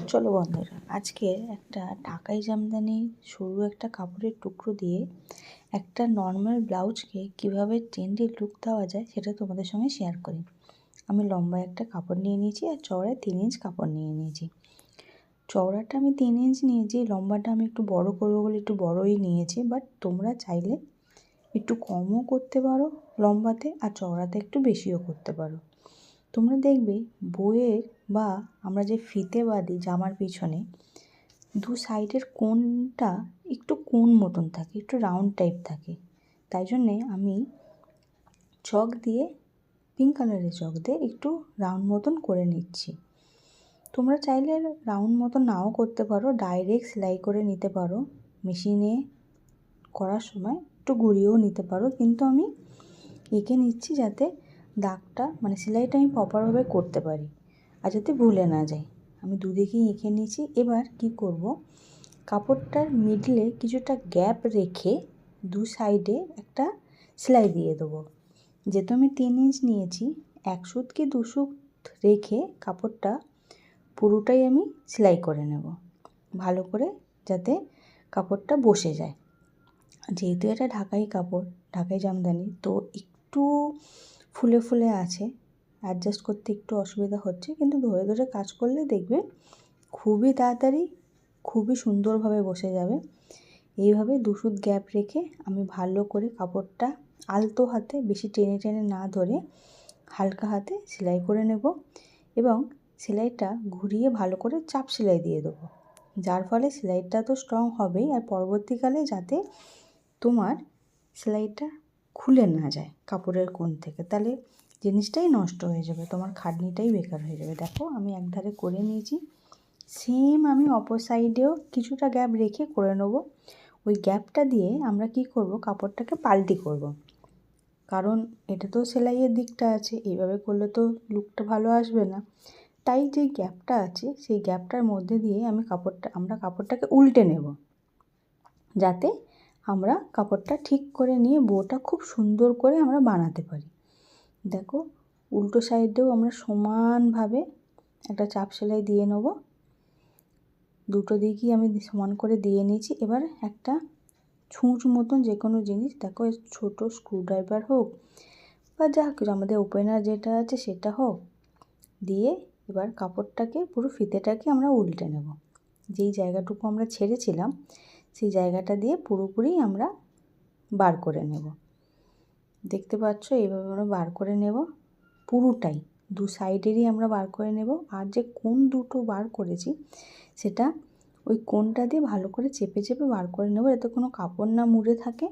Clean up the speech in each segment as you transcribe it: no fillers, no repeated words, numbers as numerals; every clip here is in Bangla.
চলো বন্ধুরা, আজকে একটা ঢাকাই জামদানি সরু একটা কাপড়ের টুকরো দিয়ে একটা নর্মাল ব্লাউজকে কিভাবে ট্রেন্ডি লুক দেওয়া যায় সেটা তোমাদের সঙ্গে শেয়ার করি। আমি লম্বা একটা কাপড় নিয়ে নিয়েছি আর চওড়ায় 3 ইঞ্চ কাপড় নিয়ে নিয়েছি। চওড়াটা আমি 3 ইঞ্চ নিয়েছি, লম্বাটা আমি একটু বড় করবো বলে একটু বড়ই নিয়েছি। বাট তোমরা চাইলে একটু কমও করতে পারো লম্বাতে, আর চওড়াতে একটু বেশিও করতে পারো। তোমরা দেখবে বইয়ের বা আমরা যে ফিতে বাঁধি জামার পিছনে দু সাইডের কোণটা একটু কোণ মতন থাকে, একটু রাউন্ড টাইপ থাকে। তাই জন্যে আমি চক দিয়ে, পিঙ্ক কালারের চক দিয়ে একটু রাউন্ড মতন করে নিচ্ছি। তোমরা চাইলে রাউন্ড মতন নাও করতে পারো, ডাইরেক্ট সেলাই করে নিতে পারো, মেশিনে করার সময় একটু ঘুরিয়েও নিতে পারো। কিন্তু আমি এঁকে নিচ্ছি যাতে দাগটা মানে সেলাইটা আমি প্রপারভাবে করতে পারি আর যাতে ভুলে না যায়। আমি দুদিকেই এঁকে নিয়েছি। এবার কি করব, কাপড়টার মিডলে কিছুটা গ্যাপ রেখে দু সাইডে একটা সেলাই দিয়ে দেবো। যেহেতু আমি 3 ইঞ্চ নিয়েছি, 1 সুত কি 2 সুত রেখে কাপড়টা পুরোটাই আমি সেলাই করে নেব ভালো করে, যাতে কাপড়টা বসে যায়। যেহেতু এটা ঢাকাই কাপড়, ঢাকাই জামদানি, তো একটু ফুলে ফুলে আছে, অ্যাডজাস্ট করতে একটু অসুবিধা হচ্ছে। কিন্তু ধরে ধরে কাজ করলে দেখবে খুবই তাড়াতাড়ি খুবই সুন্দরভাবে বসে যাবে। এইভাবে 2 সুত গ্যাপ রেখে আমি ভালো করে কাপড়টা আলতো হাতে, বেশি টেনে টেনে না ধরে হালকা হাতে সেলাই করে নেব এবং সেলাইটা ঘুরিয়ে ভালো করে চাপ সেলাই দিয়ে দেবো, যার ফলে সেলাইটা তো স্ট্রং হবেই, আর পরবর্তীকালে যাতে তোমার সেলাইটা খুলে না যায় কাপড়ের কোণ থেকে, তাহলে জিনিসটাই নষ্ট হয়ে যাবে, তোমার খাটনিটাই বেকার হয়ে যাবে। দেখো আমি একধারে করে নিয়েছি, সেম আমি অপর সাইডেও কিছুটা গ্যাপ রেখে করে নেব। ওই গ্যাপটা দিয়ে আমরা কি করব, কাপড়টাকে পাল্টি করব, কারণ এটা তো সেলাইয়ের দিকটা আছে, এইভাবে করলে তো লুকটা ভালো আসবে না। তাই যে গ্যাপটা আছে সেই গ্যাপটার মধ্যে দিয়ে আমরা কাপড়টাকে উল্টে নেব, যাতে আমরা কাপড়টা ঠিক করে নিয়ে বউটা খুব সুন্দর করে আমরা বানাতে পারি। দেখো উল্টো সাইডেও আমরা সমানভাবে একটা চাপ সেলাই দিয়ে নেব। দুটো দিকই আমি সমান করে দিয়ে নিয়েছি। এবার একটা ছুঁচ মতন যে কোনো জিনিস, দেখো ছোটো স্ক্রুড্রাইভার হোক বা যা কিছু আমাদের ওপেনার যেটা আছে সেটা হোক, দিয়ে এবার কাপড়টাকে পুরো ফিতেটাকে আমরা উল্টে নেব। যেই জায়গাটুকু আমরা ছেড়েছিলাম সেই জায়গাটা দিয়ে পুরোপুরি আমরা বার করে নেব। দেখতে পাচ্ছ এইভাবে আমরা বার করে নেব পুরোটাই, দু সাইডেরই আমরা বার করে নেব। আর যে কোণ দুটো বার করেছি সেটা ওই কোণটা দিয়ে ভালো করে চেপে চেপে বার করে নেব, যাতে কোনো কাপড় না মুড়ে থাকে,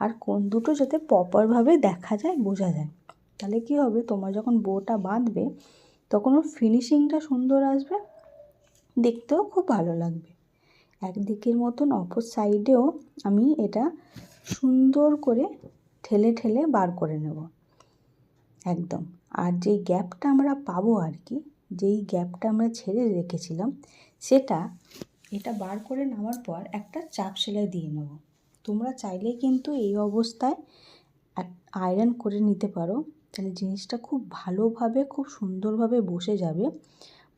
আর কোণ দুটো যাতে প্রপারভাবে দেখা যায়, বোঝা যায়। তাহলে কি হবে, তোমার যখন বউটা বাঁধবে তখন ওর ফিনিশিংটা সুন্দর আসবে, দেখতেও খুব ভালো লাগবে। একদিকের মতন অপর সাইডেও আমি এটা সুন্দর করে ঠেলে ঠেলে বার করে নেব একদম। আর যেই গ্যাপটা আমরা পাবো আর কি, যেই গ্যাপটা আমরা ছেড়ে রেখেছিলাম সেটা এটা বার করে নেওয়ার পর একটা চাপ সেলাই দিয়ে নেব। তোমরা চাইলে কিন্তু এই অবস্থায় আয়রন করে নিতে পারো, তাহলে জিনিসটা খুব ভালোভাবে খুব সুন্দরভাবে বসে যাবে।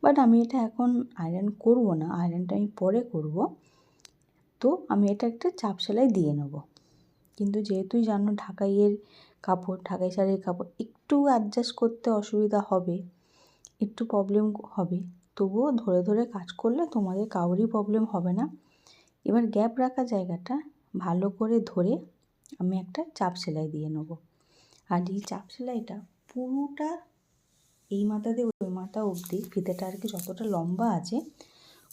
বাট আমি এটা এখন আয়রন করব না, আয়রনটা আমি পরে করব। তো আমি এটা একটা চাপ সেলাই দিয়ে নেব। কিন্তু যেহেতু জানো ঢাকাইয়ের কাপড়, ঢাকাই শাড়ির কাপড়, একটু অ্যাডজাস্ট করতে অসুবিধা হবে, একটু প্রবলেম হবে, তবুও ধরে ধরে কাজ করলে তোমাদের কারোরই প্রবলেম হবে না। এবার গ্যাপ রাখা জায়গাটা ভালো করে ধরে আমি একটা চাপ সেলাই দিয়ে নেব। আর এই চাপ সেলাইটা পুরোটা এই মাথা দিয়ে ওই মাথা অবধি, ফিতেটা আর কি যতটা লম্বা আছে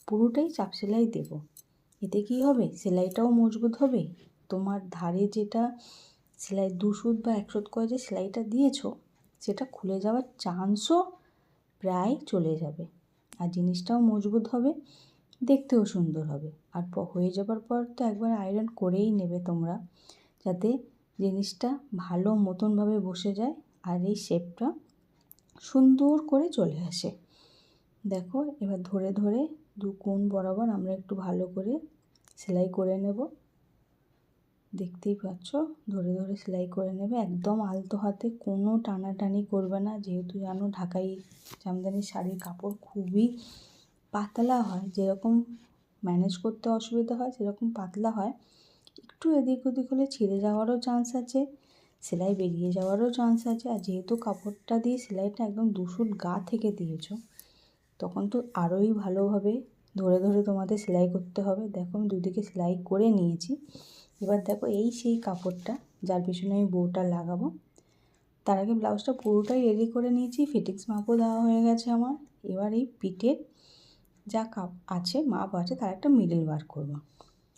পুরোটাই চাপ সেলাই দেব। এতে কি হবে, সেলাইটাও মজবুত হবে, তোমার ধারে যেটা সেলাই 2 সুত বা 1 সুত করে যে সেলাইটা দিয়েছো সেটা খুলে যাওয়ার চান্সও প্রায় চলে যাবে, আর জিনিসটাও মজবুত হবে, দেখতেও সুন্দর হবে। আর হয়ে যাবার পর তো একবার আয়রন করেই নেবে তোমরা, যাতে জিনিসটা ভালো মতনভাবে বসে যায় আর এই শেপটা সুন্দর করে চলে আসে। দেখো এবার ধরে ধরে দু কোণ বরাবর আমরা একটু ভালো করে সেলাই করে নেব। দেখতেই পাচ্ছ ধরে ধরে সেলাই করে নেবে, একদম আলতো হাতে, কোনো টানাটানি করবে না। যেহেতু জানো ঢাকাই জামদানি শাড়ির কাপড় খুবই পাতলা হয়, যেরকম ম্যানেজ করতে অসুবিধা হয় সেরকম পাতলা হয়, একটু এদিক ওদিক হলে ছিঁড়ে যাওয়ারও চান্স আছে, সেলাই বেরিয়ে যাওয়ারও চান্স আছে। আর যেহেতু কাপড়টা দিয়ে সেলাইটা একদম 2 সুত গা থেকে দিয়েছো, তখন তো আরোই ভালোভাবে ধরে ধরে তোমাদের সেলাই করতে হবে। দেখো আমি দুদিকে সেলাই করে নিয়েছি। এবার দেখো এই সেই কাপড়টা যার পিছনে আমি বউটা লাগাবো। তার আগে ব্লাউজটা পুরোটাই রেডি করে নিয়েছি, ফিটিংস মাপও দেওয়া হয়ে গেছে আমার। এবার এই পিঠের যা মাপ আছে তার একটা মিডল বার করব।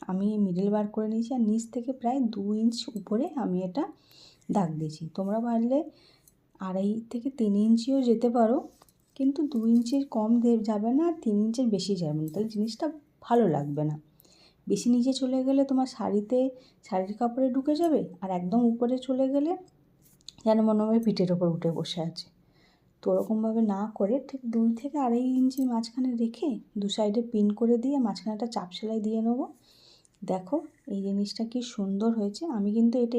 আমি মিডল বার করে নিয়েছি, আর নিচ থেকে প্রায় 2 ইঞ্চ উপরে আমি এটা দাগ দিয়েছি। তোমরা পারলে 2.5 থেকে 3 ইঞ্চিও যেতে পারো, কিন্তু 2 ইঞ্চির কম যাবে না, আর 3 ইঞ্চির বেশি যাবে না, তাহলে জিনিসটা ভালো লাগবে না। বেশি নিচে চলে গেলে তোমার শাড়ির কাপড়ে ঢুকে যাবে, আর একদম উপরে চলে গেলে যেন মনে হবে পিঠের ওপর উঠে বসে আছে। তো ওরকমভাবে না করে ঠিক 2 থেকে 2.5 ইঞ্চির মাঝখানে রেখে 2 সাইডে পিন করে দিয়ে মাঝখানে একটা চাপ সেলাই দিয়ে নেবো। দেখো এই জিনিসটা কি সুন্দর হয়েছে। আমি কিন্তু এটা